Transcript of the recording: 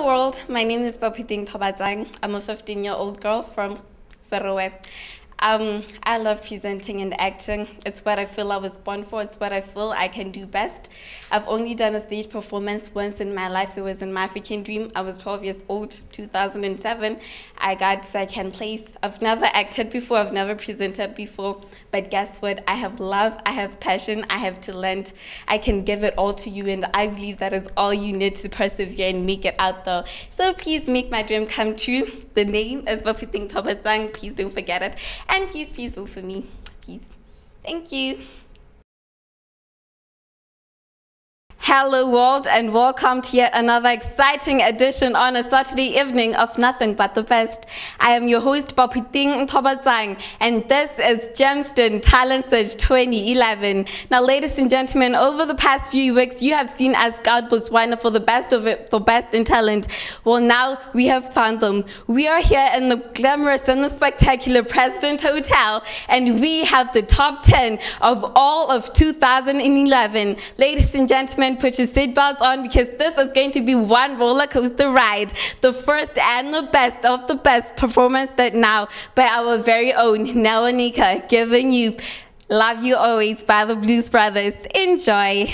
world, my name is Baphuting Nthobatsang. I'm a 15-year-old girl from Feroe. I love presenting and acting. It's what I feel I was born for. It's what I feel I can do best. I've only done a stage performance once in my life. It was in my African Dream. I was 12 years old, 2007. I got second place. I've never acted before. I've never presented before. But guess what? I have love. I have passion. I have talent. I can give it all to you. And I believe that is all you need to persevere and make it out there. So please make my dream come true. The name is Baphuting Nthobatsang. Please don't forget it. And please vote for me. Please. Thank you. Hello world, and welcome to yet another exciting edition on a Saturday evening of Nothing But the Best. I am your host Baphuting Nthobatsang, and this is Gemstone Talent Search 2011. Now, ladies and gentlemen, over the past few weeks, you have seen us scout Botswana for the best of it, the best in talent. Well, now we have found them. We are here in the glamorous and the spectacular President Hotel, and we have the top 10 of all of 2011. Ladies and gentlemen, put your seatbelts on, because this is going to be one roller coaster ride. The first and the best of the best performance that now by our very own Nawanika, giving you Love You Always by the Blues Brothers. Enjoy.